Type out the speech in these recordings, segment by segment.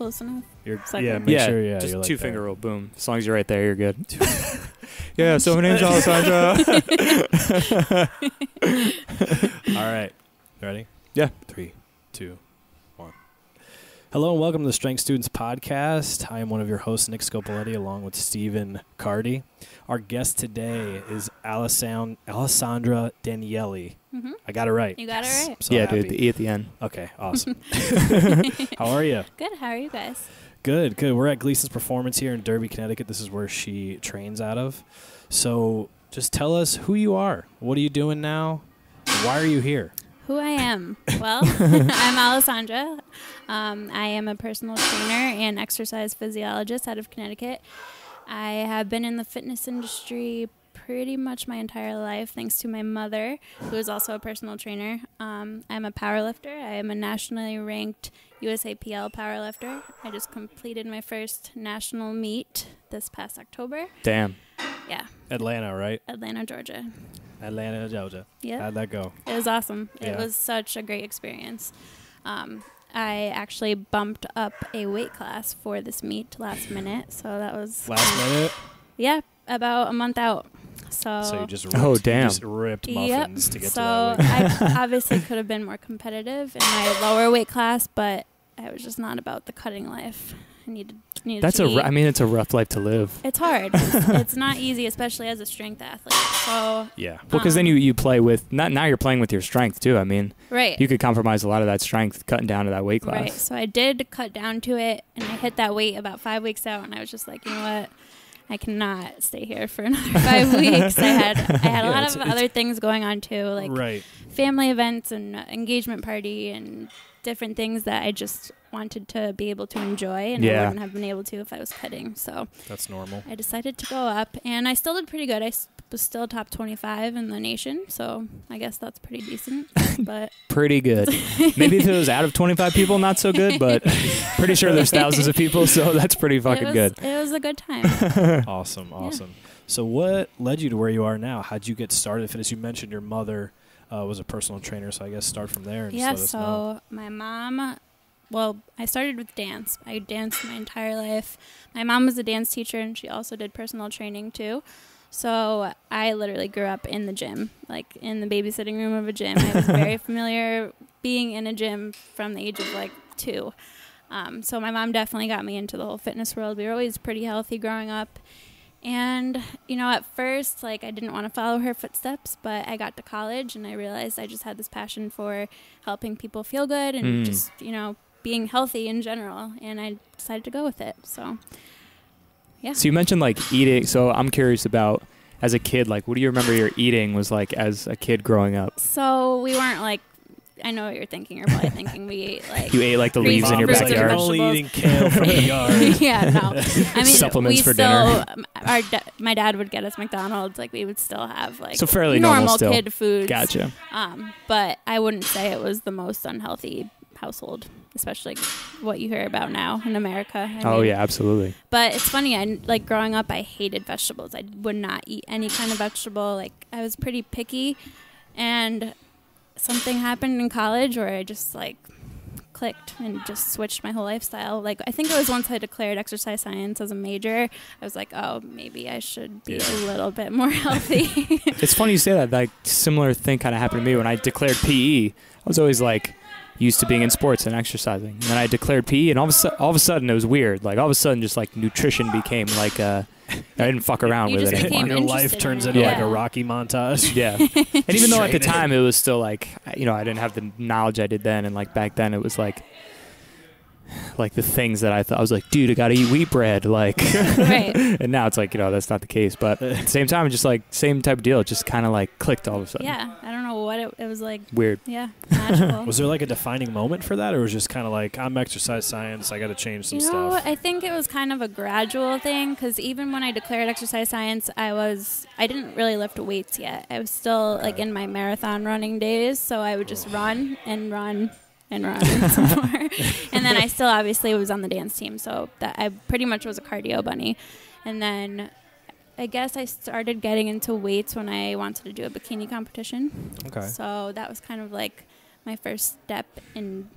close enough. Make sure, just you're like two-finger rule, boom. As long as you're right there, you're good. Yeah, so my name's Alessandra. All right. Ready? Yeah. 3, 2, 1. Hello and welcome to the Strength Students podcast. I am one of your hosts, Nick Scopoletti, along with Stephen Cardi. Our guest today is Alessandra Daniele. Mm-hmm. I got it right. You got it right. So yeah, happy. dude, the E at the end. Okay, awesome. How are you? Good. How are you guys? Good, good. We're at Gleason's Performance here in Derby, Connecticut. This is where she trains out of. So just tell us who you are. What are you doing now? Why are you here? Who I am? Well, I'm Alessandra. I am a personal trainer and exercise physiologist out of Connecticut. I have been in the fitness industry pretty much my entire life, thanks to my mother, who is also a personal trainer. I'm a powerlifter. I am a nationally ranked USAPL powerlifter. I just completed my first national meet this past October. Damn. Yeah. Atlanta, right? Atlanta, Georgia. Atlanta, Georgia. Yeah. How'd that go? It was awesome. Yeah. It was such a great experience. I actually bumped up a weight class for this meet last minute, so that was... Last minute? Yeah, about a month out. So you just ripped, muffins to get to that weight. I obviously could have been more competitive in my lower weight class, but I was just not about the cutting life. I needed That's to eat. it's a rough life to live. It's hard. It's not easy, especially as a strength athlete. So yeah. Well, because then you play with, now you're playing with your strength too. I mean, right. You could compromise a lot of that strength cutting down to that weight class. Right. So I did cut down to it, and I hit that weight about 5 weeks out, and I was just like, you know what? I cannot stay here for another 5 weeks. I had a lot of other things going on too, like family events and engagement party and different things that I just wanted to be able to enjoy, and I wouldn't have been able to if I was cutting. So that's normal. I decided to go up, and I still did pretty good. I was still top 25 in the nation, so I guess that's pretty decent. But pretty good. Maybe if it was out of 25 people, not so good, but pretty sure there's thousands of people, so that's pretty fucking good. It was a good time. Awesome. Yeah. So what led you to where you are now? How'd you get started in fitness? You mentioned your mother was a personal trainer, so I guess start from there. And yeah, just let us know. My mom... Well, I started with dance. I danced my entire life. My mom was a dance teacher, and she also did personal training, too. So I literally grew up in the gym, like in the babysitting room of a gym. I was very familiar being in a gym from the age of, 2. So my mom definitely got me into the whole fitness world. We were always pretty healthy growing up. And, at first, I didn't want to follow her footsteps, but I got to college, and I realized I just had this passion for helping people feel good and just, being healthy in general, and I decided to go with it. So, yeah. So you mentioned eating. So I'm curious about, as a kid, what do you remember your eating was like as a kid growing up? So we weren't I know what you're thinking. You're probably thinking we ate you ate the leaves in your backyard. Only eating kale from the yard. Yeah, no. I mean, supplements for dinner. My dad would get us McDonald's. We would still have so fairly normal still. kid foods. Gotcha. But I wouldn't say it was the most unhealthy household, especially what you hear about now in America. I mean, yeah, absolutely. But it's funny. I growing up, I hated vegetables. I would not eat any kind of vegetable. I was pretty picky, and something happened in college where I just clicked and just switched my whole lifestyle. I think it was once I declared exercise science as a major, I was like, oh, maybe I should be a little bit more healthy. It's funny you say that. Similar thing kind of happened to me when I declared PE. I was always used to being in sports and exercising. And then I declared PE, and all of a sudden it was weird. All of a sudden just nutrition became I didn't fuck around with it anymore. Your life turns into a Rocky montage. Yeah. And even though at the time it was still I didn't have the knowledge I did then, and back then it was the things that I thought, I was dude, I gotta eat wheat bread, Right. And now it's that's not the case. But at the same time, it's just same type of deal. It just kind of clicked all of a sudden. Yeah, I don't know what it was like. Weird. Yeah, magical. Was there a defining moment for that, or was it just kind of I'm exercise science, I got to change some stuff? I think it was kind of a gradual thing, because even when I declared exercise science, I didn't really lift weights yet. I was still in my marathon running days, so I would just run and run and run some more. And then I still obviously was on the dance team, so that I pretty much was a cardio bunny. And then I guess I started getting into weights when I wanted to do a bikini competition. Okay. So that was kind of my first step in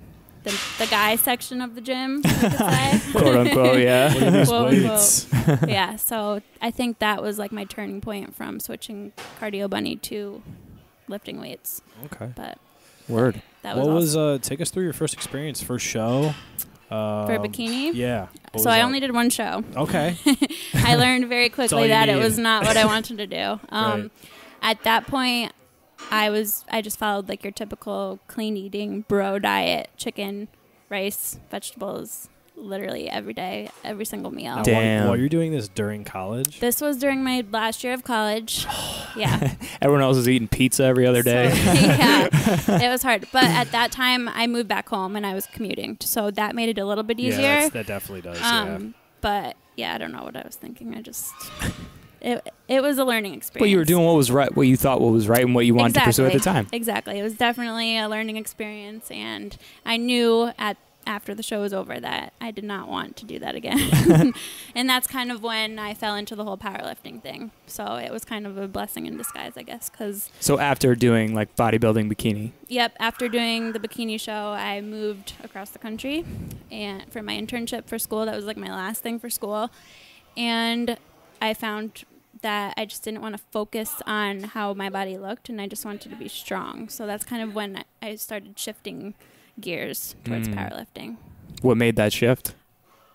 the guy section of the gym, you could say. Quote unquote, yeah. What are these Quote, weights? Yeah, so I think that was like my turning point from switching cardio bunny to lifting weights. Okay. But Word. that What was was take us through your first experience, first show? for bikini. Yeah. What So was I that? only did one show. Okay. I learned very all quickly you that it need. was not what I wanted to do. Right. At that point, I just followed like your typical clean eating bro diet: chicken, rice, vegetables, literally every day, every single meal. Now, Damn. While you're doing this during college? This was during my last year of college. Yeah. Everyone else is eating pizza every other day. So, yeah, it was hard. But at that time, I moved back home and I was commuting, so that made it a little bit easier. Yeah, that definitely does. Yeah. But yeah, I don't know what I was thinking. It was a learning experience. Well, you were doing what was right, what you thought what was right, and what you wanted to pursue at the time. Exactly. It was definitely a learning experience, and I knew after the show was over that I did not want to do that again. And that's kind of when I fell into the whole powerlifting thing. So it was kind of a blessing in disguise, I guess, because... So after doing like bodybuilding bikini. Yep. After doing the bikini show, I moved across the country and for my internship for school. That was like my last thing for school. And I found that I just didn't want to focus on how my body looked, and I just wanted to be strong. So that's kind of when I started shifting gears towards powerlifting. What made that shift?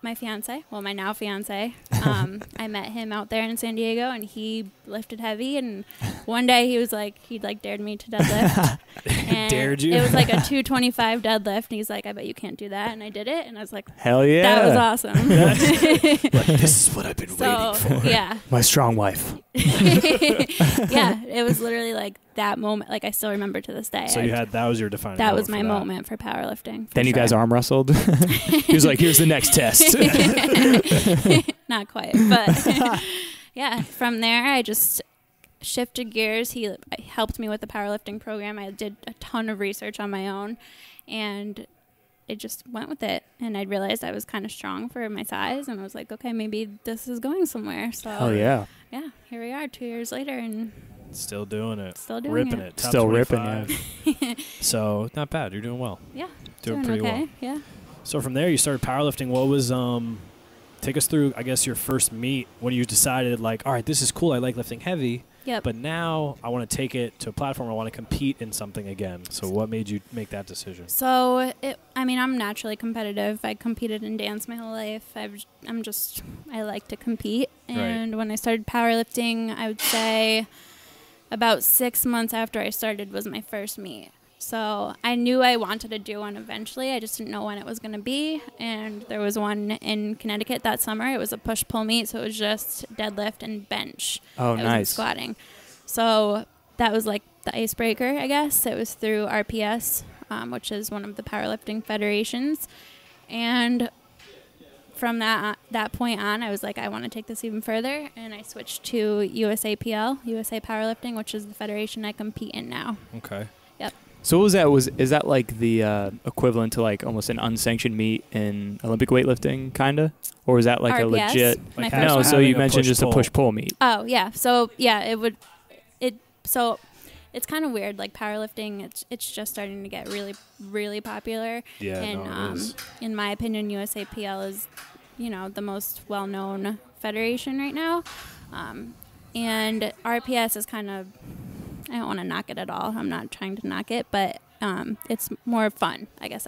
My fiance, well, my now fiance, I met him out there in San Diego, and he lifted heavy. And one day he was like, he dared me to deadlift. And Dared you? It was like a 225 deadlift, and he's like, I bet you can't do that. And I did it, and I was like, Hell yeah. that was awesome. This is what I've been So, waiting for. yeah. My strong wife. Yeah, it was literally like that moment. Like, I still remember to this day. So that was your defining That moment was my for that. moment for powerlifting. Then you guys arm wrestled. He was like, here's the next test. Not quite, but yeah, from there I just shifted gears. He helped me with the powerlifting program. I did a ton of research on my own, and it just went with it. And I realized I was kind of strong for my size, and I was like, okay, maybe this is going somewhere. So Hell yeah. Yeah, here we are 2 years later, and Still doing it. Still doing ripping it. Top Still 25. ripping, yeah. So not bad. You're doing well. yeah, Doing pretty okay. well. Yeah. So from there, you started powerlifting. What was take us through, I guess, your first meet when you decided, like, all right, this is cool. I like lifting heavy. Yep. But now I want to take it to a platform. I want to compete in something again. So what made you make that decision? So, I'm naturally competitive. I competed in dance my whole life. I like to compete. And when I started powerlifting, I would say about 6 months after I started was my first meet. So I knew I wanted to do one eventually. I just didn't know when it was going to be. And there was one in Connecticut that summer. It was a push-pull meet, so it was just deadlift and bench. Oh, It wasn't nice. squatting. So that was like the icebreaker, I guess. It was through RPS, which is one of the powerlifting federations. And from that point on, I was like, I want to take this even further. And I switched to USAPL, USA Powerlifting, which is the federation I compete in now. Okay. Yep. So what was that? Is that like the equivalent to like almost an unsanctioned meet in Olympic weightlifting, kinda? Or was that like RPS? a legit? My Like first No, one. so you having a mentioned just a push-pull. push-pull meet. Oh, yeah. So, yeah, so it's kind of weird. Like, powerlifting, it's just starting to get really, really popular. Yeah, And no, it is. in my opinion, USAPL is, the most well-known federation right now. And RPS is kind of, I don't want to knock it at all. I'm not trying to knock it, but it's more fun, I guess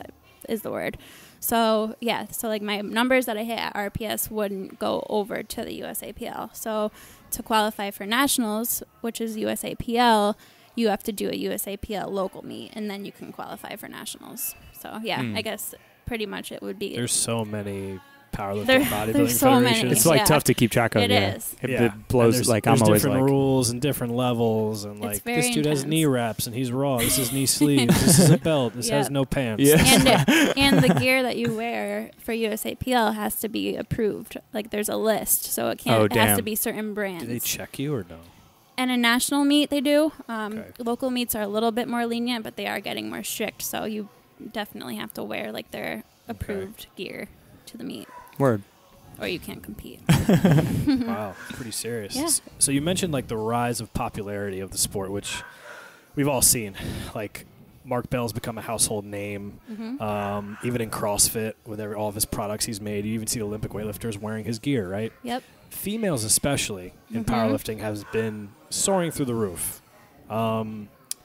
is the word. So, yeah, so like my numbers that I hit at RPS wouldn't go over to the USAPL. So to qualify for nationals, which is USAPL, you have to do a USAPL local meet, and then you can qualify for nationals. So, yeah, I guess pretty much it would be. There's so many powerlifting, There- bodybuilding there's so many. federations. It's like Yeah. tough to keep track of. It yeah. is. It blows. And Like there's I'm always different like, rules and different levels, and like very this dude has intense. knee wraps and he's raw. This is knee sleeves. This is a belt. This has Yep. no pants. Yeah. And the gear that you wear for USAPL has to be approved. Like there's a list, so it can't. Oh, It has to damn. be certain brands. Do they check you or no? And a national meet, they do. Okay. Local meets are a little bit more lenient, but they are getting more strict. So you definitely have to wear like their approved gear to the meet, word. or you can't compete. Wow, it's pretty serious. Yeah. So you mentioned like the rise of popularity of the sport, which we've all seen. Like Mark Bell's become a household name. Even in CrossFit, with all of his products he's made, you even see Olympic weightlifters wearing his gear, right? Yep. Females especially in powerlifting has been soaring through the roof.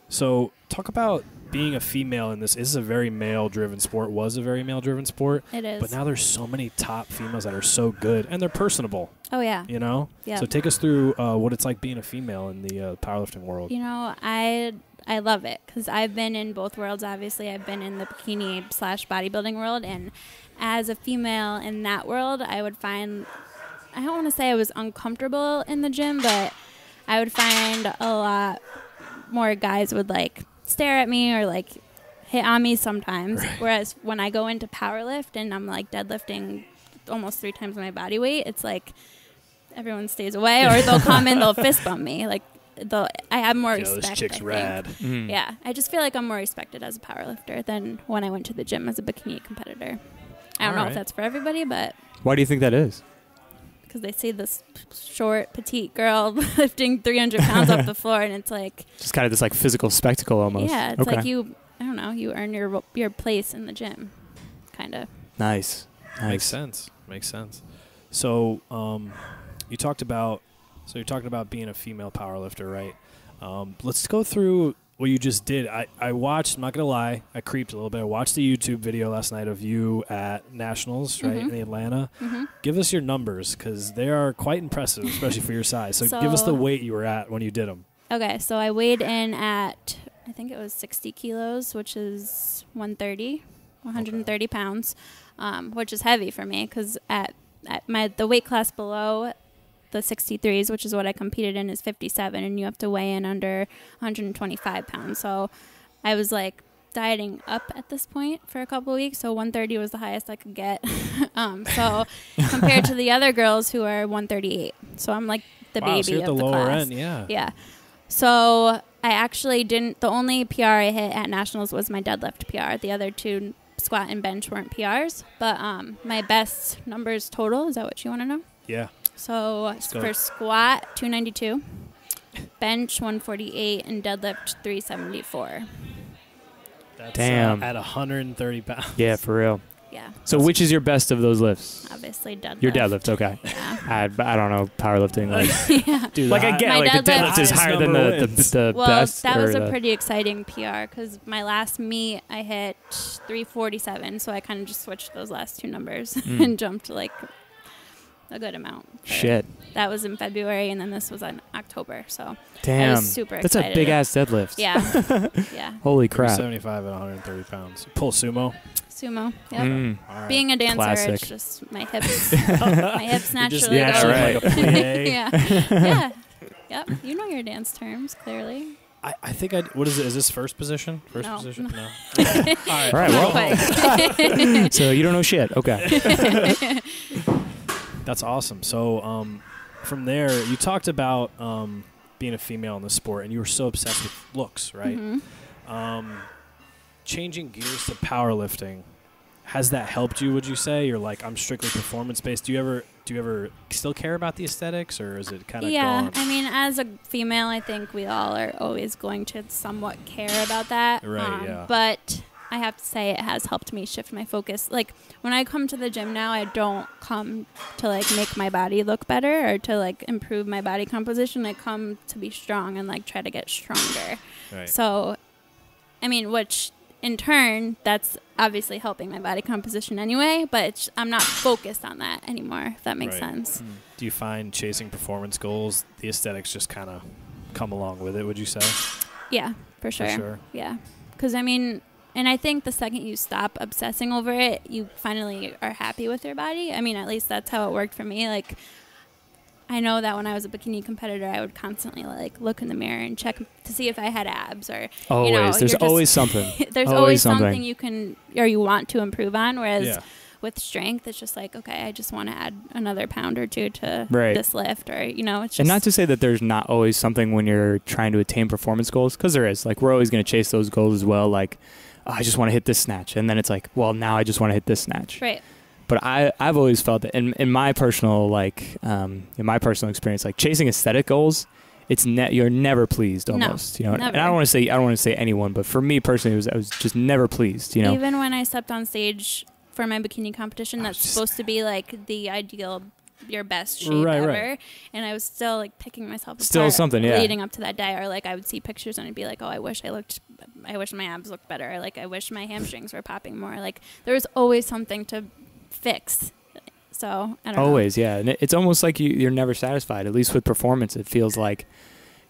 So talk about being a female in this. This is a very male-driven sport, was a very male-driven sport. It is. But now there's so many top females that are so good, and they're personable. Oh, yeah. You know? Yeah. So take us through what it's like being a female in the powerlifting world. You know, I love it because I've been in both worlds. Obviously, I've been in the bikini/bodybuilding world, and as a female in that world, I would find, I don't want to say I was uncomfortable in the gym, but I would find a lot more guys would like stare at me or like hit on me sometimes. Right. Whereas when I go into powerlift and I'm like deadlifting almost 3 times my body weight, it's like everyone stays away or they'll come in, they'll fist bump me. Like I have more respect. This chick's rad. Yeah, I just feel like I'm more respected as a powerlifter than when I went to the gym as a bikini competitor. I don't know if that's for everybody, but why do you think that is? Because they see this short, petite girl lifting 300 pounds off the floor, and it's like just kind of this like physical spectacle almost. Yeah, it's like you earn your place in the gym, kind of. Nice. Makes sense. So, you're talking about being a female powerlifter, right? Let's go through what you just did. I watched, I'm not going to lie, I creeped a little bit. I watched the YouTube video last night of you at Nationals, right, in Atlanta. Give us your numbers, because they are quite impressive, especially for your size. So give us the weight you were at when you did them. Okay, so I weighed in at, I think it was 60 kilos, which is 130 pounds, which is heavy for me, because at the weight class below the 63s, which is what I competed in, is 57, and you have to weigh in under 125 pounds. So I was like dieting up at this point for a couple of weeks, so 130 was the highest I could get. So compared to the other girls who are 138, so I'm like the baby so you're of the the lower class. End, yeah. So I actually didn't. The only PR I hit at Nationals was my deadlift PR. The other 2, squat and bench, weren't PRs. But my best numbers total, is that what you want to know? Yeah. So for squat, 292, bench 148, and deadlift 374. That's, damn. At 130 pounds. Yeah, for real. Yeah. So which is your best of those lifts? Obviously deadlift. Your deadlift, okay. Yeah. I don't know powerlifting. Like, yeah. Dude, like I get, my like the deadlift is higher than the best. Well, that was a pretty exciting PR because my last meet I hit 347, so I kind of just switched those last 2 numbers and jumped like a good amount. Shit. That was in February, and then this was in October. So damn, I was super excited. That's a big ass deadlift. Yeah. Yeah. Holy crap. 75 at 130 pounds. Pull sumo. Yep. Right. Being a dancer, Classic. it's just my hips. My hips naturally. Just go. right. Like a plie. Yeah. Yep. You know your dance terms clearly. I think what is it? Is this first position? No. Position? No. All right. Well. So you don't know shit. Okay. That's awesome. So from there, you talked about being a female in the sport, and you were so obsessed with looks, right? Changing gears to powerlifting, has that helped you, would you say? You're like, I'm strictly performance-based. Do you ever still care about the aesthetics, or is it kind of gone? I mean, as a female, I think we all are always going to somewhat care about that. Right, yeah. But I have to say it has helped me shift my focus. Like, when I come to the gym now, I don't come to, like, make my body look better or to, like, improve my body composition. I come to be strong and, like, try to get stronger. Right. So, I mean, which in turn, that's obviously helping my body composition anyway, but I'm not focused on that anymore, if that makes sense. Do you find chasing performance goals, the aesthetics just kind of come along with it, would you say? Yeah, for sure. Yeah. Because, I mean, and I think the second you stop obsessing over it, you finally are happy with your body. I mean, at least that's how it worked for me. Like, I know that when I was a bikini competitor, I would constantly like look in the mirror and check to see if I had abs or always. You know, there's always something. There's always something you can or you want to improve on. Whereas with strength, it's just like, okay, I just want to add another pound or 2 to this lift, or you know, it's just. And not to say that there's not always something when you're trying to attain performance goals, because there is. Like, we're always going to chase those goals as well. Like, oh, I just want to hit this snatch, and then it's like, well, now I just want to hit this snatch. Right. But I've always felt that in my personal experience, like chasing aesthetic goals you're never pleased almost. No, And never. I don't want to say anyone, but for me personally, I was just never pleased. Even when I stepped on stage for my bikini competition, that's supposed to be like the ideal, your best shape ever. Right. And I was still like picking myself apart leading up to that day, or like I would see pictures and I'd be like, oh, I wish my abs looked better, or like I wish my hamstrings were popping more. Like there was always something to fix. So I don't know. Always, yeah. And it's almost like you're never satisfied. At least with performance, it feels like,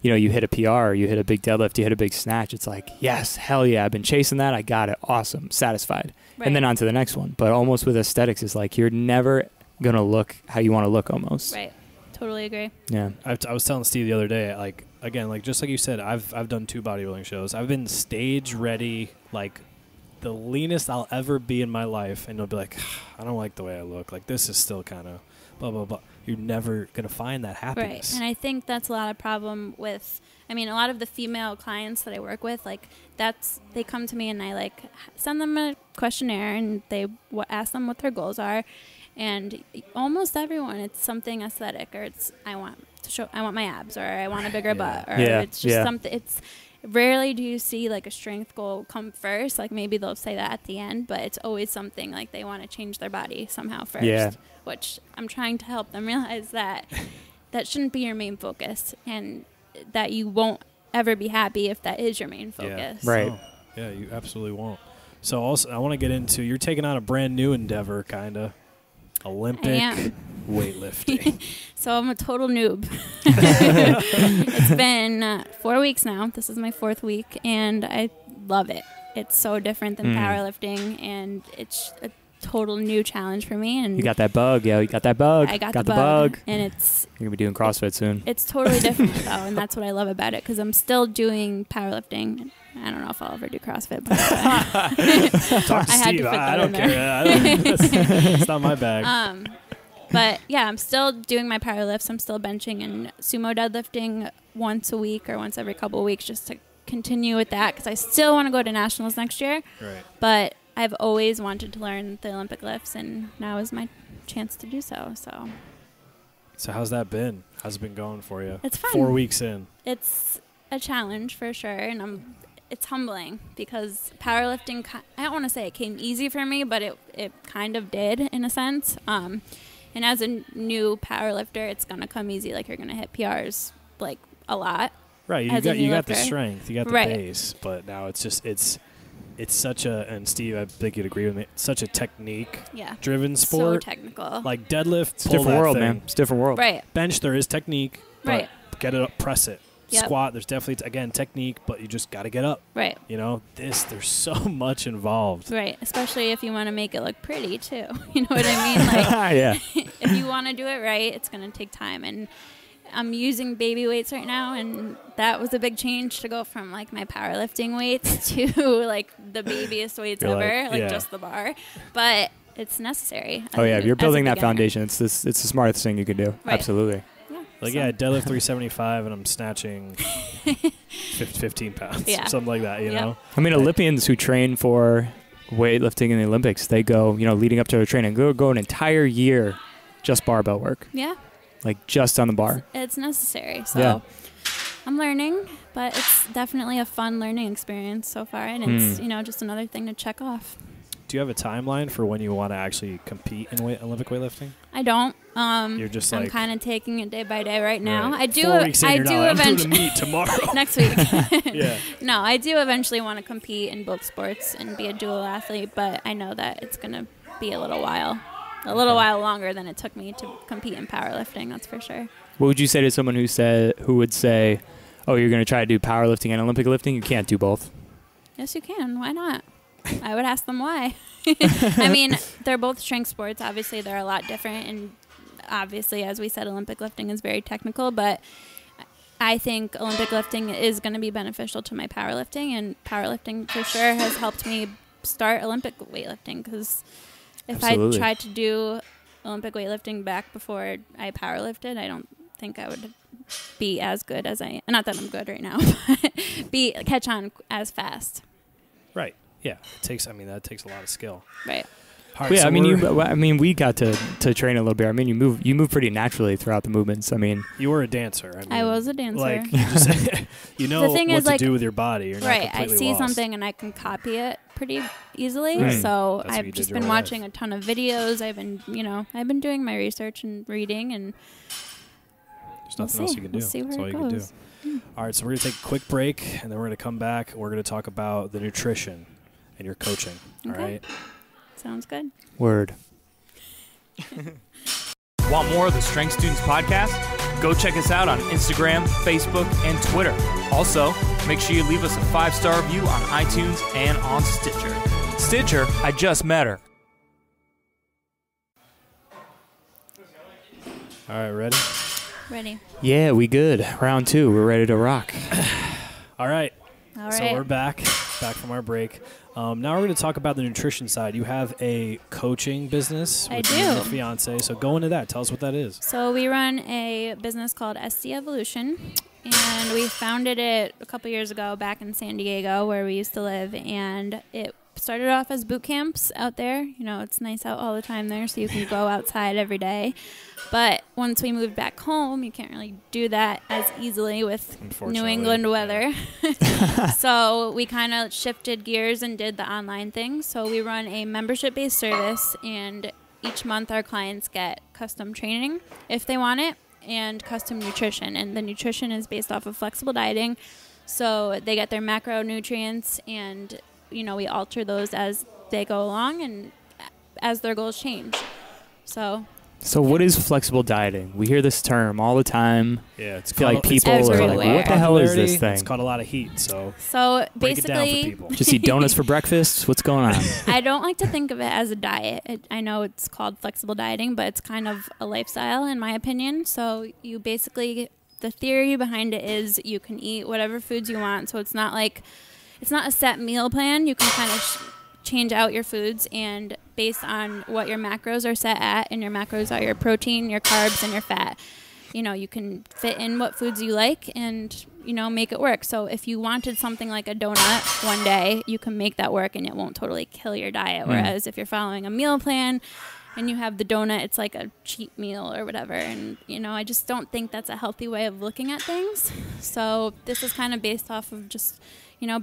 you hit a PR, you hit a big deadlift, you hit a big snatch. It's like, yes, hell yeah, I've been chasing that. I got it. Awesome. Satisfied. Right. And then on to the next one. But almost with aesthetics, it's like you're never going to look how you want to look almost. Right. Totally agree. Yeah. I was telling Steve the other day, like, again, like just like you said, I've done 2 bodybuilding shows. I've been stage ready, like the leanest I'll ever be in my life, and you'll be like, I don't like the way I look. Like this is still kind of blah blah blah. You're never gonna find that happiness. Right, and I think that's a lot of problem with. I mean, a lot of the female clients that I work with, like they come to me and I like send them a questionnaire and they ask them what their goals are, and almost everyone, it's something aesthetic, or it's I want my abs, or I want a bigger butt, or it's just something. It's rarely do you see like a strength goal come first. Like maybe they'll say that at the end, but it's always something like they want to change their body somehow first. Yeah. Which I'm trying to help them realize that shouldn't be your main focus, and that you won't ever be happy if that is your main focus. Yeah. Right. Oh, yeah, you absolutely won't. So also, I want to get into, you're taking on a brand new endeavor, kind of. Olympic weightlifting. So I'm a total noob. It's been 4 weeks now. This is my 4th week, and I love it. It's so different than powerlifting, and it's a total new challenge for me. And you got that bug, yo. You got that bug. I got the bug. And you're going to be doing CrossFit soon. It's totally different, though, and that's what I love about it, because I'm still doing powerlifting. I don't know if I'll ever do CrossFit, but talk to Steve. I don't care. It's not my bag. But yeah, I'm still doing my power lifts. I'm still benching and sumo deadlifting once a week or once every couple of weeks, just to continue with that, because I still want to go to nationals next year. Right. But I've always wanted to learn the Olympic lifts, and now is my chance to do so. So how's that been? How's it been going for you? It's fun. 4 weeks in. It's a challenge for sure, and it's humbling, because powerlifting, I don't want to say it came easy for me, but it kind of did in a sense. And as a new powerlifter, it's going to come easy. Like, you're going to hit PRs like a lot. Right. You got the strength, you got the base, but now it's just it's such a, and Steve, I think you'd agree with me, it's such a technique driven sport. So technical. Like deadlift, it's a different world, man. It's a different world. Right. Bench, there is technique, but get it up, press it. Yep. Squat, there's definitely, again, technique, but you just got to get up. Right. There's so much involved. Right. Especially if you want to make it look pretty, too. You know what I mean? Like, if you want to do it right, it's going to take time. And I'm using baby weights right now, and that was a big change to go from, like, my powerlifting weights to, like, the babiest weights ever, just the bar. But it's necessary. If you're building that foundation, it's the smartest thing you can do. Right. Absolutely. Like, deadlift 375, and I'm snatching 15 pounds, something like that, you know? I mean, Olympians who train for weightlifting in the Olympics, they go, leading up to their training, go an entire year just barbell work. Yeah. Like, just on the bar. It's necessary. So I'm learning, but it's definitely a fun learning experience so far, and it's, just another thing to check off. Do you have a timeline for when you want to actually compete in Olympic weightlifting? I don't. You're just like, I'm kind of taking it day by day right now. Right. I do. 4 weeks in, I'm doing the meet tomorrow. Next week. Yeah. No, I do eventually want to compete in both sports and be a dual athlete, but I know that it's going to be a little while longer than it took me to compete in powerlifting. That's for sure. What would you say to someone who would say, "Oh, you're going to try to do powerlifting and Olympic lifting? You can't do both." Yes, you can. Why not? I would ask them why. I mean, they're both strength sports. Obviously, they're a lot different. And obviously, as we said, Olympic lifting is very technical. But I think Olympic lifting is going to be beneficial to my powerlifting. And powerlifting, for sure, has helped me start Olympic weightlifting. Because if I tried to do Olympic weightlifting back before I powerlifted, I don't think I would be as good as I am. Not that I'm good right now, but catch on as fast. Right. Yeah, that takes a lot of skill. Right. All right, Yeah, so I mean, we got to train a little bit. I mean, you move pretty naturally throughout the movements. I mean, you were a dancer. I mean, I was a dancer. Like, you know The thing what is, to like, do with your body. You're not right. I completely see lost. something and I can copy it pretty easily. Right. So That's what you I've did just your been whole watching life. a ton of videos. I've been doing my research and reading, and There's nothing else you can do. We'll see where That's all it you can do. goes. All right, so we're going to take a quick break, and then we're going to come back. We're going to talk about the nutrition and your coaching. All Okay. right? Sounds good. word. Want more of the Strength Students podcast? Go check us out on Instagram, Facebook, and Twitter. Also, make sure you leave us a 5-star review on iTunes and on Stitcher. Stitcher, I just met her. All right, ready? Ready. Yeah, we good. Round 2. We're ready to rock. All right. All right. So we're back from our break. Now we're going to talk about the nutrition side. You have a coaching business I with do. your fiance. So go into that. Tell us what that is. So we run a business called SD Evolution, and we founded it a couple years ago back in San Diego, where we used to live, and it started off as boot camps out there. You know, it's nice out all the time there, so you can go outside every day. But once we moved back home, you can't really do that as easily with New England weather. So we kind of shifted gears and did the online thing. So we run a membership-based service, and each month our clients get custom training if they want it, and custom nutrition. And the nutrition is based off of flexible dieting. So they get their macronutrients, and we alter those as they go along and as their goals change. So what is flexible dieting? We hear this term all the time. Yeah, it's I feel like people are like, everywhere. what the hell is this thing? It's caught a lot of heat, so break it down for basically, people. Just eat donuts for breakfast? What's going on? I don't like to think of it as a diet. I know it's called flexible dieting, but it's kind of a lifestyle in my opinion. So you basically, the theory behind it is you can eat whatever foods you want. So it's not a set meal plan. You can kind of change out your foods, and based on what your macros are set at, and your macros are your protein, your carbs, and your fat. You can fit in what foods you like and, make it work. So if you wanted something like a donut one day, you can make that work and it won't totally kill your diet. Whereas if you're following a meal plan and you have the donut, it's like a cheat meal or whatever. And, I just don't think that's a healthy way of looking at things. So this is kind of based off of just,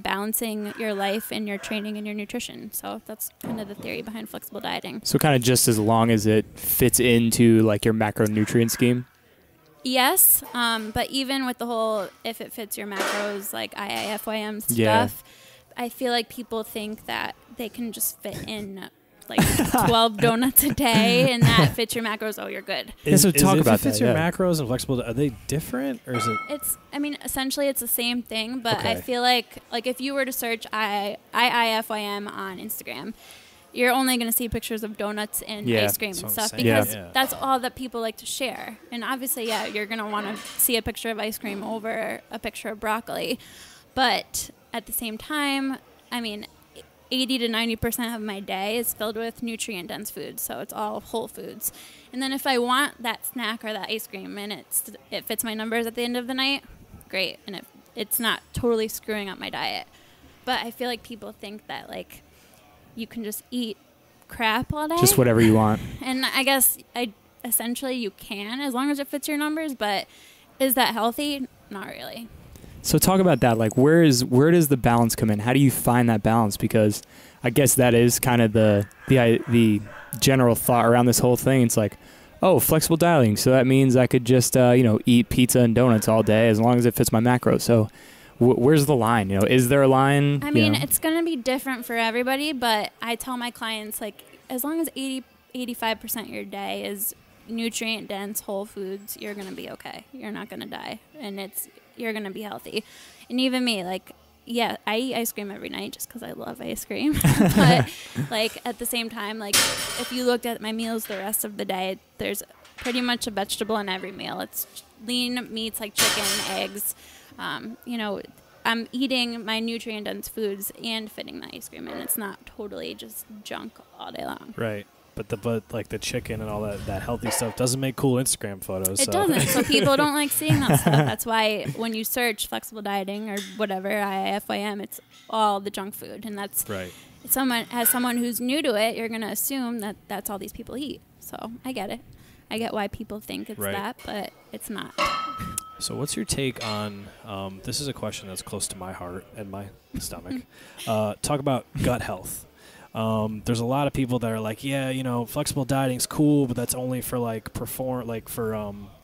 balancing your life and your training and your nutrition. So that's kind of the theory behind flexible dieting. So kind of just as long as it fits into like your macronutrient scheme? Yes, but even with the whole if it fits your macros, like IIFYM stuff, Yeah. I feel like people think that they can just fit in like 12 donuts a day and that fits your macros. Oh, you're good. So talk about if it fits that, your yeah. macros and flexible, are they different or is it? Essentially it's the same thing, but Okay. I feel like if you were to search IIFYM on Instagram, you're only going to see pictures of donuts and Yeah, ice cream that's and what I'm stuff saying. because Yeah. that's all that people like to share. And obviously, yeah, you're going to want to see a picture of ice cream over a picture of broccoli. But at the same time, 80 to 90% of my day is filled with nutrient-dense foods, so it's all whole foods. And then if I want that snack or that ice cream and it fits my numbers at the end of the night, great. And it's not totally screwing up my diet. But I feel like people think that, you can just eat crap all day. Just whatever you want. And I guess essentially you can as long as it fits your numbers, but is that healthy? Not really. So talk about that. Like, where does the balance come in? How do you find that balance? Because I guess that is kind of the general thought around this whole thing. It's like, oh, flexible dieting. So that means I could just eat pizza and donuts all day as long as it fits my macros. So where's the line? Is there a line? It's going to be different for everybody, but I tell my clients, as long as 85% of your day is nutrient-dense whole foods, you're going to be okay. You're not going to die, and you're going to be healthy. And even me, I eat ice cream every night just because I love ice cream. But, at the same time, if you looked at my meals the rest of the day, there's pretty much a vegetable in every meal. It's lean meats like chicken, eggs. I'm eating my nutrient-dense foods and fitting the ice cream in. It's not totally just junk all day long. Right. But the chicken and all that healthy stuff doesn't make cool Instagram photos. It doesn't. So people don't like seeing that stuff. That's why when you search flexible dieting or whatever, IIFYM, it's all the junk food. And that's right. someone who's new to it, you're going to assume that that's all these people eat. So I get it. I get why people think it's that, but it's not. So what's your take on, this is a question that's close to my heart and my stomach. Talk about gut health. There's a lot of people that are like, yeah, flexible dieting's cool, but that's only for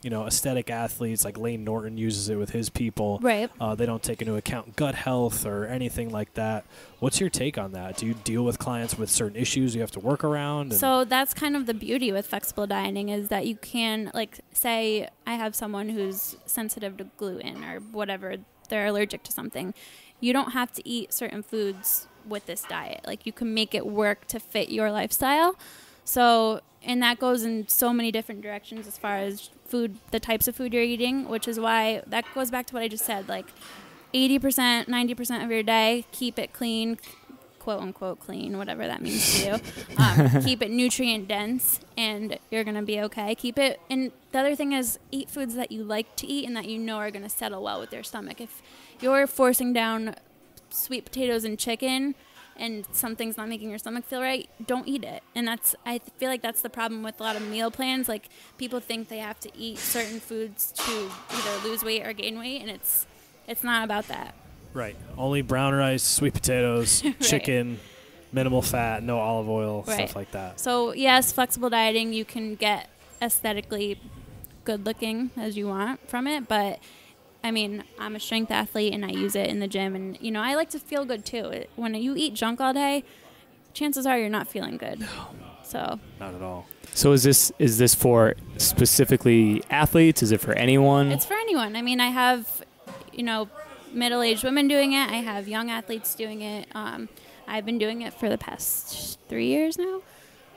aesthetic athletes. Like Lane Norton uses it with his people. Right. They don't take into account gut health or anything like that. What's your take on that? Do you deal with clients with certain issues you have to work around? So that's kind of the beauty with flexible dieting is that you can, like, say I have someone who's sensitive to gluten or whatever, they're allergic to something. You don't have to eat certain foods with this diet. Like, you can make it work to fit your lifestyle. So, and that goes in so many different directions as far as food, the types of food you're eating, which is why that goes back to what I just said. Like 80%, 90% of your day, keep it clean, quote unquote clean, whatever that means to you. Keep it nutrient dense and you're going to be okay. Keep it. And the other thing is eat foods that you like to eat and that you know are going to settle well with your stomach. If you're forcing down sweet potatoes and chicken and something's not making your stomach feel right, don't eat it. And I feel like that's the problem with a lot of meal plans. Like, people think they have to eat certain foods to either lose weight or gain weight, and it's not about that. Right. Only brown rice, sweet potatoes, Right. chicken, minimal fat, no olive oil, Right. stuff like that. So yes, flexible dieting, you can get aesthetically good looking as you want from it, but I mean, I'm a strength athlete and I use it in the gym, and I like to feel good too. When you eat junk all day, chances are you're not feeling good. So not at all. So is this for specifically athletes? Is it for anyone? It's for anyone. I mean, I have middle-aged women doing it. I have young athletes doing it. I've been doing it for the past 3 years now,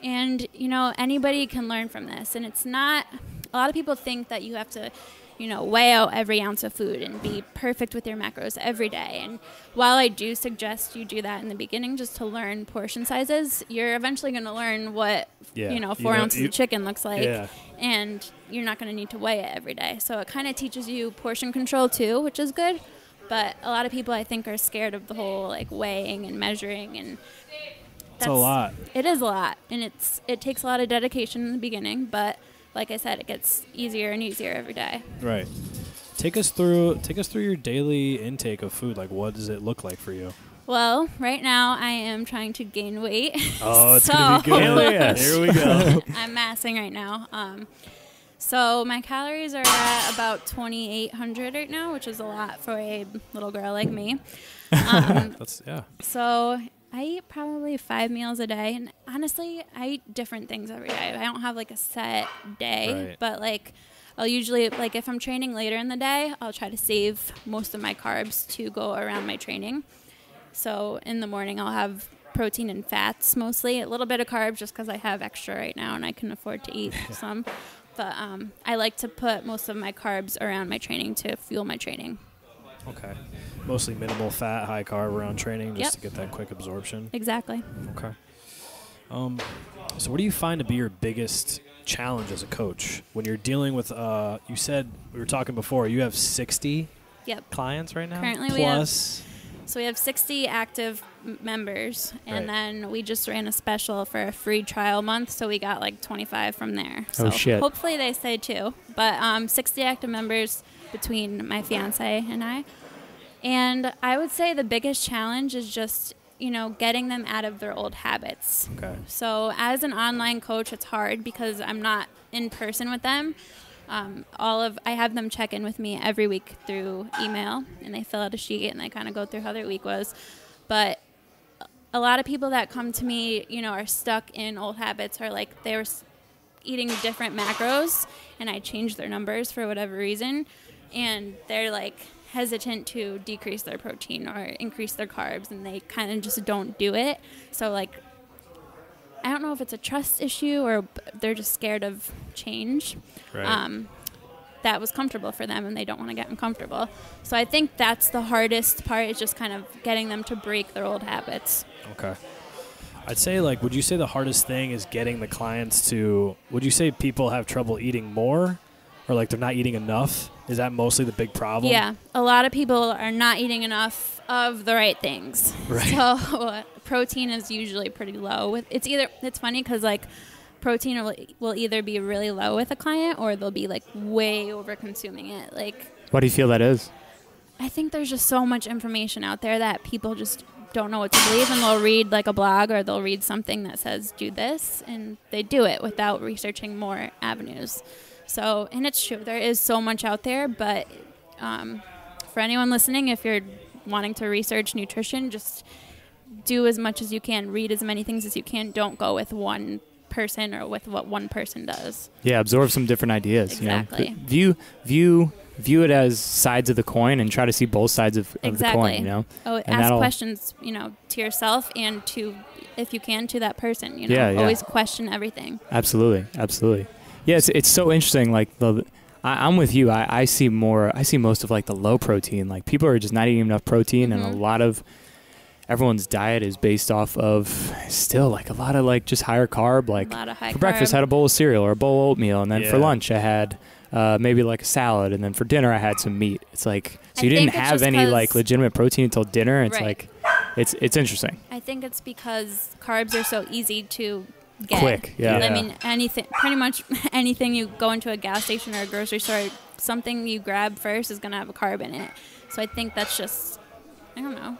and anybody can learn from this. And it's not. A lot of people think that you have to weigh out every ounce of food and be perfect with your macros every day. And while I do suggest you do that in the beginning just to learn portion sizes, you're eventually going to learn what, 4 ounces of chicken looks like. Yeah. And you're not going to need to weigh it every day. So it kind of teaches you portion control too, which is good. But a lot of people, I think, are scared of the whole weighing and measuring, and it's a lot. It is a lot, and it takes a lot of dedication in the beginning, but like I said, it gets easier and easier every day. Right. Take us through your daily intake of food. Like, what does it look like for you? Well, right now I am trying to gain weight. Oh, it's going to be good. Yes. Here we go. I'm massing right now. So my calories are at about 2,800 right now, which is a lot for a little girl like me. So I eat probably 5 meals a day, and honestly, I eat different things every day. I don't have a set day, but I'll usually, if I'm training later in the day, I'll try to save most of my carbs to go around my training. So in the morning, I'll have protein and fats mostly, a little bit of carbs just because I have extra right now and I can afford to eat some. But I like to put most of my carbs around my training to fuel my training. Okay. Mostly minimal fat, high carb around training just to get that quick absorption. Exactly. Okay. So what do you find to be your biggest challenge as a coach when you're dealing with, you said, we were talking before, you have 60 clients right now? Currently we have 60 active members, and then we just ran a special for a free trial month, so we got 25 from there. So shit. Hopefully they stay too. But 60 active members between my fiance and I. And I would say the biggest challenge is just, getting them out of their old habits. Okay. So as an online coach, it's hard because I'm not in person with them. I have them check in with me every week through email, and they fill out a sheet and they kind of go through how their week was. But a lot of people that come to me, are stuck in old habits, or they were eating different macros and I changed their numbers for whatever reason, and they're hesitant to decrease their protein or increase their carbs, and they kind of just don't do it. So I don't know if it's a trust issue or they're just scared of change. Right. That was comfortable for them and they don't want to get uncomfortable. So I think that's the hardest part, is just kind of getting them to break their old habits. Okay. I'd say would you say the hardest thing is getting the clients to, would you say people have trouble eating more or like they're not eating enough? Is that mostly the big problem? Yeah, a lot of people are not eating enough of the right things. Right. So protein is usually pretty low. It's funny because like protein will either be really low with a client or they'll be like way over consuming it. Like, What do you feel that is? I think there's just so much information out there that people just don't know what to believe, and they'll read like a blog or they'll read something that says do this, and they do it without researching more avenues. So, and it's true, there is so much out there, but for anyone listening, if you're wanting to research nutrition, just do as much as you can, read as many things as you can. Don't go with one person or with what one person does. Yeah, absorb some different ideas. Exactly. You know? View it as sides of the coin and try to see both sides of the coin, you know? Oh, And ask questions, you know, to yourself and to, if you can, to that person, you know? Yeah. Always question everything. Absolutely. Yeah, it's so interesting. Like I'm with you. I see most of like the low protein. Like people are just not eating enough protein, and a lot of everyone's diet is based off of still like a lot of like just higher carb. Like A lot of high for breakfast, I had a bowl of cereal or a bowl of oatmeal, and then for lunch I had maybe like a salad, and then for dinner I had some meat. It's like, so you didn't have any like legitimate protein until dinner. It's like, it's interesting. I think it's because carbs are so easy to get. Quick, yeah. I mean, pretty much anything you go into a gas station or a grocery store, something you grab first is going to have a carb in it. So I think that's just, I don't know,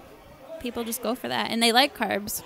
people just go for that, and they like carbs.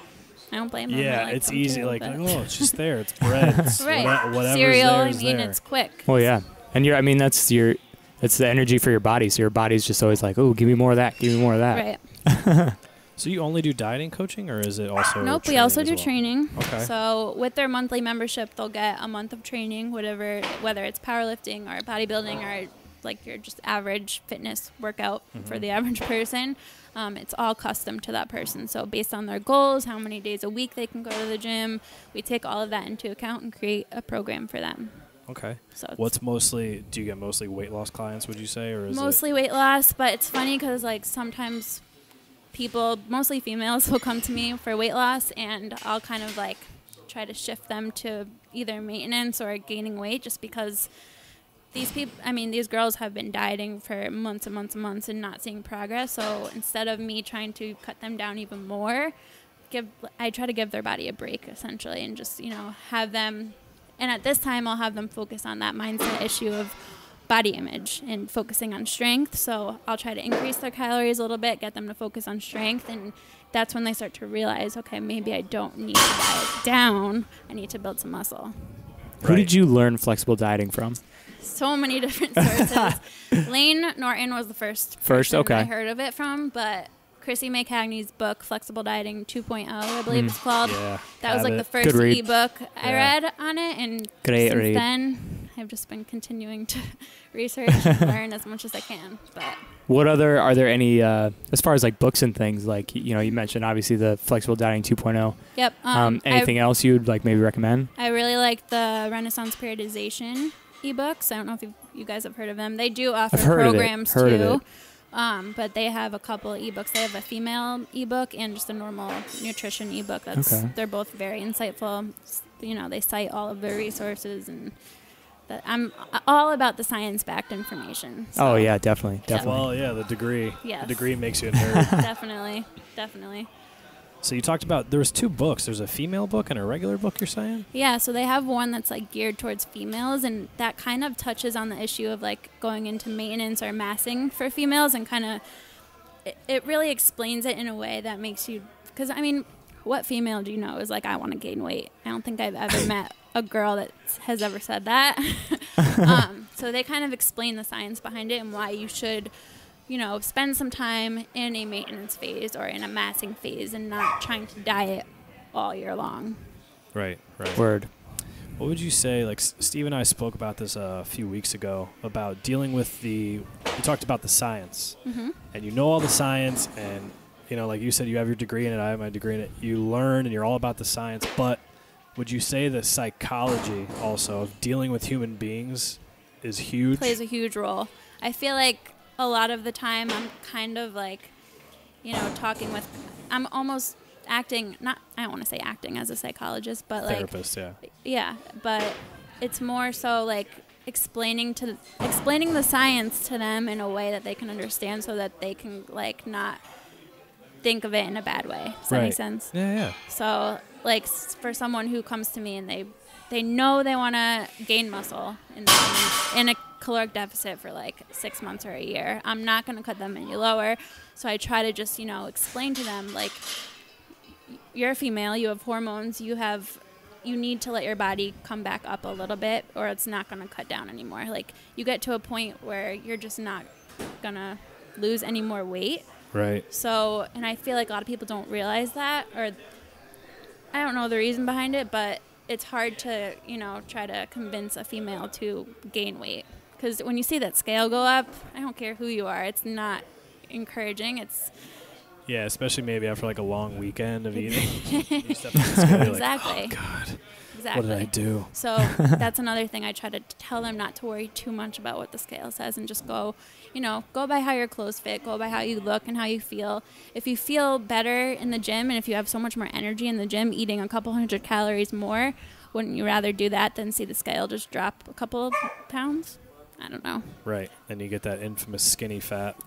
I don't blame them. Yeah, like it's them easy. too, Like, but- oh, it's just there. It's bread. It's right. whatever's Cereal, there I is mean, there. it's quick. Well, yeah. And it's the energy for your body. So your body's just always like, oh, give me more of that. Give me more of that. Right. So you only do dieting coaching, or is it also Nope, we training also as do well? training. Okay. So with their monthly membership, they'll get a month of training, whether it's powerlifting or bodybuilding or like your just average fitness workout for the average person. It's all custom to that person. So based on their goals, how many days a week they can go to the gym, we take all of that into account and create a program for them. Okay. So do you get mostly weight loss clients, would you say, or is mostly weight loss, but it's funny because like sometimes people, mostly females, will come to me for weight loss, and I'll kind of like try to shift them to either maintenance or gaining weight, just because these girls have been dieting for months and months and months and not seeing progress. So instead of me trying to cut them down even more, I try to give their body a break essentially, and just, you know, have them. And at this time, I'll have them focus on that mindset issue of body image and focusing on strength. So I'll try to increase their calories a little bit, get them to focus on strength. And that's when they start to realize, okay, maybe I don't need to diet down. I need to build some muscle. Who did you learn flexible dieting from? So many different sources. Lane Norton was the first person okay. I heard of it from, but Chrissy May Cagney's book, Flexible Dieting 2.0, I believe it's called. Yeah, that was like the first ebook I read on it, and Great since read. then I've just been continuing to research and learn as much as I can. But are there any as far as like books and things, like, you know, you mentioned obviously the Flexible Dieting 2.0. Yep. Anything else you'd like maybe recommend? I really like the Renaissance Periodization ebooks. I don't know if you guys have heard of them. They do offer programs too. But they have a couple ebooks. They have a female ebook and just a normal nutrition ebook. They're both very insightful. You know, they cite all of their resources, and I'm all about the science-backed information. So. Oh yeah, definitely. Well, yeah, the degree. Yes. The degree makes you a nerd. Definitely. So you talked about, there was two books. There's a female book and a regular book, you're saying? Yeah, so they have one that's like geared towards females, and that kind of touches on the issue of like going into maintenance or massing for females, and kind of it really explains it in a way that makes you, because I mean, what female do you know is like, I want to gain weight? I don't think I've ever met a girl that has ever said that. So they kind of explain the science behind it and why you should, you know, spend some time in a maintenance phase or in a massing phase and not trying to diet all year long. Right. Word. What would you say, like Steve and I spoke about this a few weeks ago, about dealing with we talked about the science, and you know all the science, and, you know, like you said, you have your degree in it, I have my degree in it, you learn and you're all about the science, but would you say the psychology also of dealing with human beings is huge? Plays a huge role. I feel like a lot of the time I'm kind of like, you know, I'm almost acting, I don't want to say acting as a psychologist, but like. Therapist, yeah. Yeah, but it's more so like explaining the science to them in a way that they can understand, so that they can like not think of it in a bad way. Does that make sense? Yeah. So like for someone who comes to me and they know they want to gain muscle in a caloric deficit for like 6 months or a year, I'm not going to cut them any lower. So I try to just, explain to them, like, you're a female, you have hormones, you need to let your body come back up a little bit, or it's not going to cut down anymore. Like, you get to a point where you're just not going to lose any more weight. Right. So, and I feel like a lot of people don't realize that, or I don't know the reason behind it, but it's hard to, try to convince a female to gain weight. Because when you see that scale go up, I don't care who you are, it's not encouraging. Yeah, especially maybe after like a long weekend of eating. You step on the scale, exactly. Like, oh God. Exactly. What did I do? So that's another thing. I try to tell them not to worry too much about what the scale says, and just go by how your clothes fit, go by how you look and how you feel. If you feel better in the gym, and if you have so much more energy in the gym, eating a couple 100 calories more, wouldn't you rather do that than see the scale just drop a couple pounds? I don't know. Right. And you get that infamous skinny fat.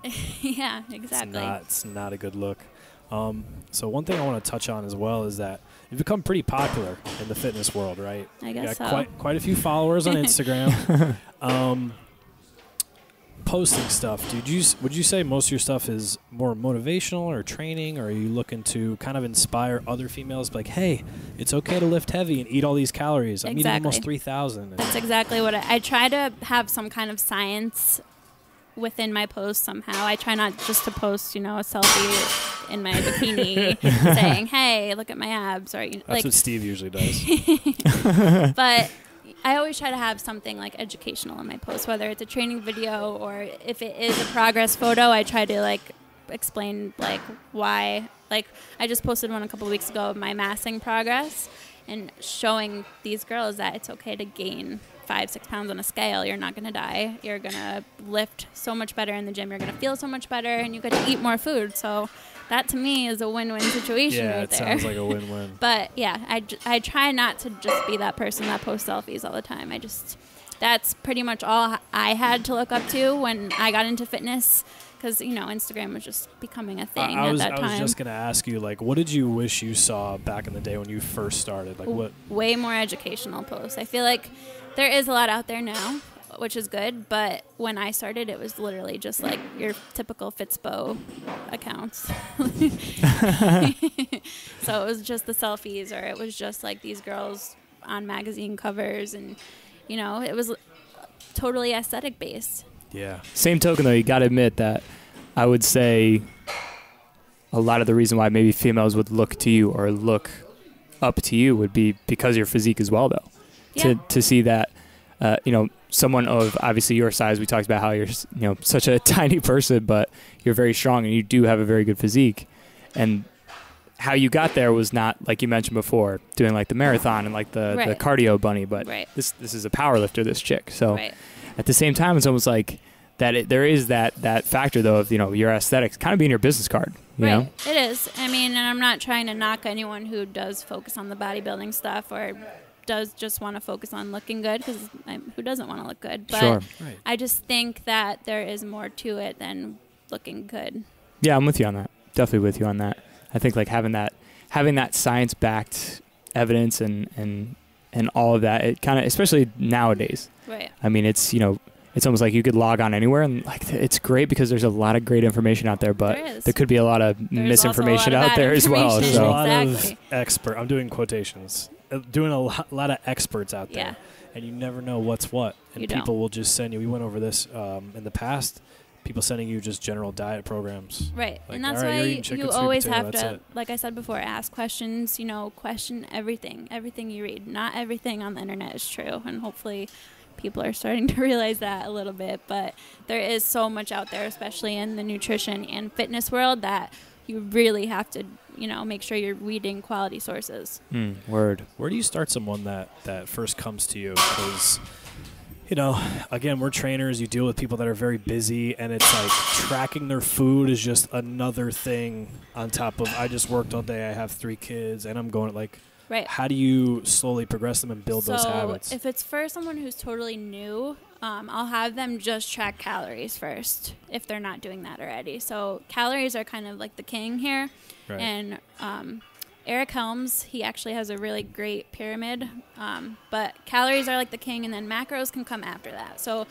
Yeah, exactly. It's not a good look. So one thing I want to touch on as well is that you've become pretty popular in the fitness world, right? I guess so. You got quite a few followers on Instagram. Posting stuff, would you say most of your stuff is more motivational or training, or are you looking to kind of inspire other females, like, hey, it's okay to lift heavy and eat all these calories? I'm eating almost 3,000. That's exactly what I try to have some kind of science within my post somehow. I try not just to post, a selfie in my bikini saying, hey, look at my abs. Or, That's what Steve usually does. But I always try to have something like educational in my post, whether it's a training video or if it is a progress photo. I try to like explain like why. Like I just posted one a couple of weeks ago of my massing progress and showing these girls that it's okay to gain 5-6 pounds on a scale. You're not going to die. You're going to lift so much better in the gym. You're going to feel so much better, and you get to eat more food. So that to me is a win-win situation right there. Yeah, it sounds like a win-win. But yeah, I try not to just be that person that posts selfies all the time. That's pretty much all I had to look up to when I got into fitness, because Instagram was just becoming a thing at that time. I was just gonna ask you, like, what did you wish you saw back in the day when you first started? Like, what? Way more educational posts. I feel like there is a lot out there now, which is good, but when I started, it was literally just like your typical Fitspo accounts. So it was just the selfies, or it was just like these girls on magazine covers, and it was totally aesthetic based. Yeah. Same token, though, you got to admit that I would say a lot of the reason why maybe females would look to you or look up to you would be because of your physique as well, though. Yeah. To see that, someone of obviously your size, we talked about how you're, such a tiny person, but you're very strong and you do have a very good physique. And how you got there was not, like you mentioned before, doing like the marathon and like the cardio bunny, but this is a powerlifter, this chick. So at the same time, it's almost like that there is that factor, though, of, your aesthetics kind of being your business card. You know? It is. I mean, and I'm not trying to knock anyone who does focus on the bodybuilding stuff or does just want to focus on looking good, because who doesn't want to look good? But sure. I just think that there is more to it than looking good. Yeah, I'm with you on that. Definitely with you on that. I think like having that science-backed evidence and all of that, it kind of, especially nowadays. Right. I mean, it's it's almost like you could log on anywhere, and like it's great because there's a lot of great information out there, but there could be a lot of misinformation out there as well. There's So a lot of I'm doing quotations. Doing a lot of experts out there, and you never know what's what. And people will just send you. We went over this in the past. People sending you just general diet programs. Right, like, and that's why you always have to, like I said before, ask questions. Question everything you read. Not everything on the internet is true, and hopefully people are starting to realize that a little bit. But there is so much out there, especially in the nutrition and fitness world, that you really have to make sure you're reading quality sources. Word. Where do you start someone that first comes to you? Because, again, we're trainers. You deal with people that are very busy, and it's like tracking their food is just another thing on top of, I just worked all day, I have 3 kids, and I'm going, like, Right. How do you slowly progress them and build those habits? So if it's for someone who's totally new, I'll have them just track calories first if they're not doing that already. So calories are kind of like the king here. Right. And Eric Helms, he actually has a really great pyramid. But calories are like the king, and then macros can come after that. So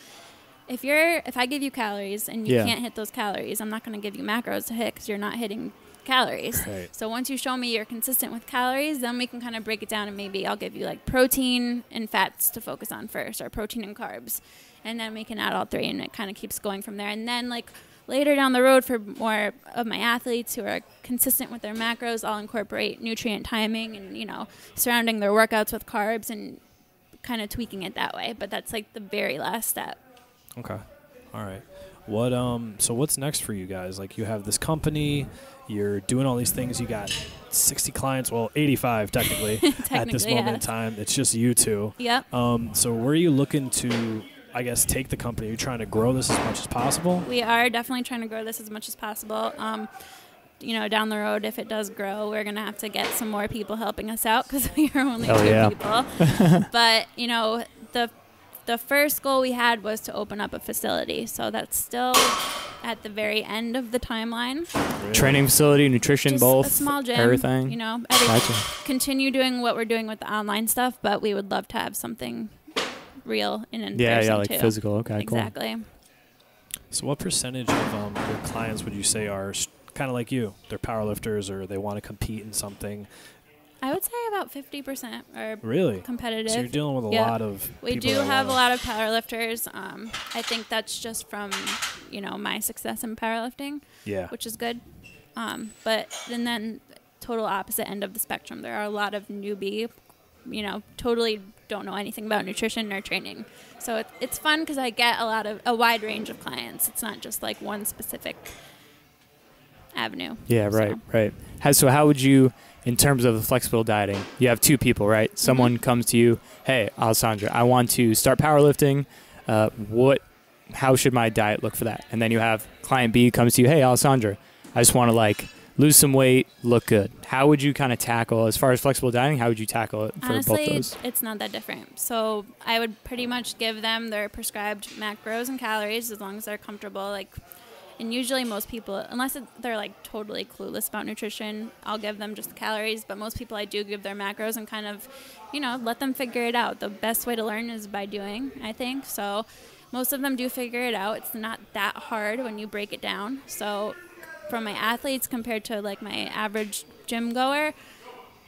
if I give you calories and you can't hit those calories, I'm not going to give you macros to hit because you're not hitting calories. Right. So once you show me you're consistent with calories, then we can kind of break it down, and maybe I'll give you like protein and fats to focus on first, or protein and carbs, and then we can add all three, and it kind of keeps going from there. And then like later down the road, for more of my athletes who are consistent with their macros, I'll incorporate nutrient timing and, you know, surrounding their workouts with carbs and kind of tweaking it that way. But that's like the very last step. Okay. All right. What so what's next for you guys? Like, you have this company, you're doing all these things, you got 60 clients, well 85 technically, at this moment in time. It's just you two. Yep. So where are you looking to, I guess, take the company? Are you trying to grow this as much as possible? We are definitely trying to grow this as much as possible. You know, down the road, if it does grow, we're going to have to get some more people helping us out because we are only two people. But, you know, the first goal we had was to open up a facility. So that's still at the very end of the timeline. Really? Training facility, nutrition, Just both, a small gym, everything. You know, Gotcha. continue doing what we're doing with the online stuff, but we would love to have something real and in person like too. physical. Okay, exactly. Cool. So what percentage of your clients would you say are kind of like you? They're powerlifters, or they want to compete in something? I would say about 50% are Really competitive. So you're dealing with a lot of We people do that have a wanna- lot of powerlifters. I think that's just from, you know, my success in powerlifting, which is good. But then total opposite end of the spectrum. There are a lot of newbie, you know, totally don't know anything about nutrition or training. So it's fun because I get a wide range of clients. It's not just like one specific avenue. Yeah, right. So how would you, in terms of the flexible dieting, you have two people, right? Someone comes to you, hey, Alessandra, I want to start powerlifting. How should my diet look for that? And then you have client B comes to you, hey, Alessandra, I just want to like lose some weight, look good. How would you kind of tackle, as far as flexible dieting, how would you tackle it for Honestly, both those? it's not that different. So I would pretty much give them their prescribed macros and calories as long as they're comfortable. Like, and usually most people, unless they're like totally clueless about nutrition, I'll give them just the calories. But most people I do give their macros and kind of, you know, let them figure it out. The best way to learn is by doing, I think. So most of them do figure it out. It's not that hard when you break it down. So from my athletes compared to like my average gym goer,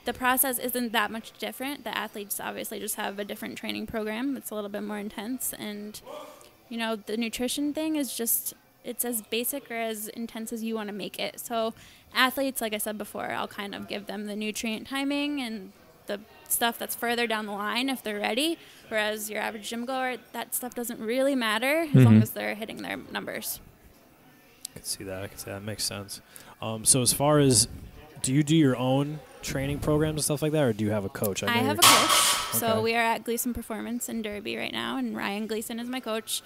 the process isn't that much different. The athletes obviously just have a different training program. It's a little bit more intense. And, you know, the nutrition thing is just, it's as basic or as intense as you want to make it. So athletes, like I said before, I'll kind of give them the nutrient timing and the stuff that's further down the line if they're ready. Whereas your average gym goer, that stuff doesn't really matter as long as they're hitting their numbers. I can see that. That makes sense. So as far as, do you do your own training programs and stuff like that, or do you have a coach? I have a coach. Okay. So we are at Gleason Performance in Derby right now, and Ryan Gleason is my coach.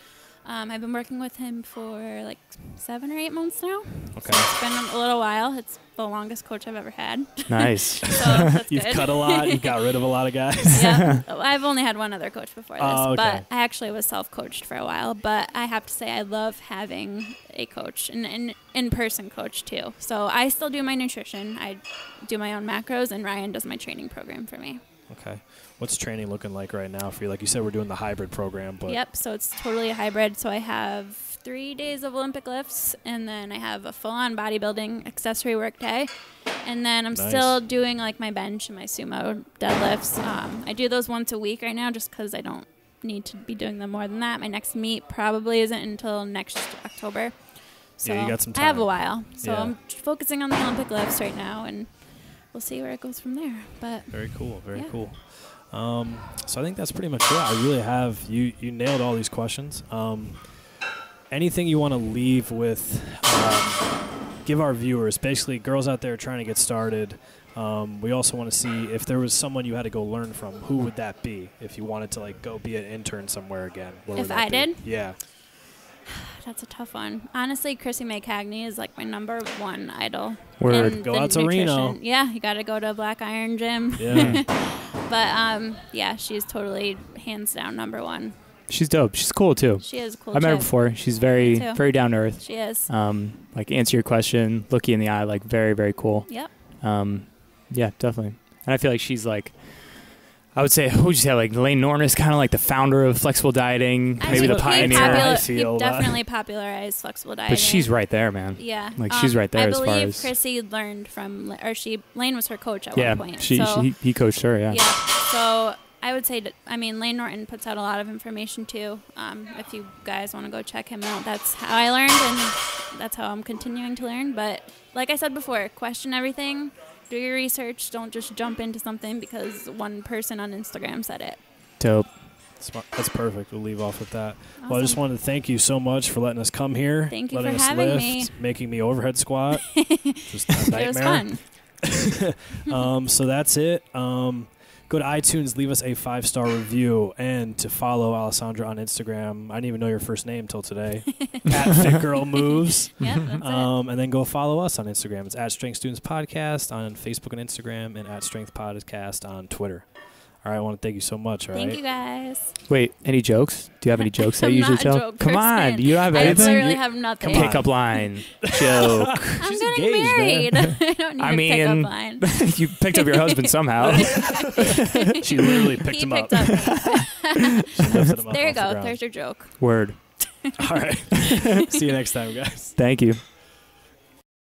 I've been working with him for like 7 or 8 months now. Okay. So it's been a little while. It's the longest coach I've ever had. Nice. So that's You've good. cut a lot. You got rid of a lot of guys. Yeah. I've only had one other coach before this, Oh, okay. but I actually was self-coached for a while. But I have to say I love having a coach, and an in-person coach too. So I still do my nutrition. I do my own macros, and Ryan does my training program for me. Okay. What's training looking like right now for you? Like you said, we're doing the hybrid program. But Yep, so it's totally a hybrid. So I have 3 days of Olympic lifts, and then I have a full-on bodybuilding accessory work day. And then I'm still doing like my bench and my sumo deadlifts. I do those once a week right now just because I don't need to be doing them more than that. My next meet probably isn't until next October. So yeah, you got some time. I have a while. So Yeah. I'm focusing on the Olympic lifts right now, and we'll see where it goes from there. But Very cool. Very Yeah. cool. So I think that's pretty much it. I really have you nailed all these questions. Anything you want to leave with, give our viewers, basically girls out there trying to get started. We also want to see if there was someone you had to go learn from, who would that be? If you wanted to like go be an intern somewhere again, where If would that I be? did? Yeah. That's a tough one. Honestly, Chrissy May Cagney is like my number one idol. Word. in Go the out to Reno. nutrition. Yeah, you got to go to Black Iron Gym. Yeah. But yeah, she's totally hands down number one. She's dope. She's cool too. She is a cool. I met her chick. before. She's very, too. very down to earth. She is. Like answer your question, look you in the eye, like very, very cool. Yep. Yeah, definitely. And I feel like she's like, I would say, who would you say, like Lane Norton is kind of like the founder of flexible dieting, maybe the pioneer. I feel He that. definitely popularized flexible dieting. But she's right there, man. Yeah. Like she's right there I as far believe as. Chrissy learned from, or Lane was her coach at Yeah, one point. he coached her, yeah. Yeah. So I would say, Lane Norton puts out a lot of information too. If you guys want to go check him out, that's how I learned, and that's how I'm continuing to learn. But like I said before, question everything. Do your research. Don't just jump into something because one person on Instagram said it. Dope. That's perfect. We'll leave off with that. Awesome. Well, I just wanted to thank you so much for letting us come here. Thank you letting for us having lift, me. making me overhead squat. Just a nightmare. It was fun. So that's it. Go to iTunes, leave us a 5-star review, and to follow Alessandra on Instagram. I didn't even know your first name till today. at Fit Girl Moves. Yeah, that's it. And then go follow us on Instagram. It's at Strength Students Podcast on Facebook and Instagram, and at Strength Podcast on Twitter. All right, I want to thank you so much. All right. Thank you guys. Wait, any jokes? Do you have any jokes that I'm you usually not a tell? joke Come on, person. do you have I anything? literally have nothing. Come on. Pickup line, joke. I'm She's getting engaged, married. man. I don't need I a mean- pickup line. You picked up your husband somehow. She literally picked He him picked up. me. She lifted him up There you off the go. ground. There's your joke. Word. All right. See you next time, guys. Thank you.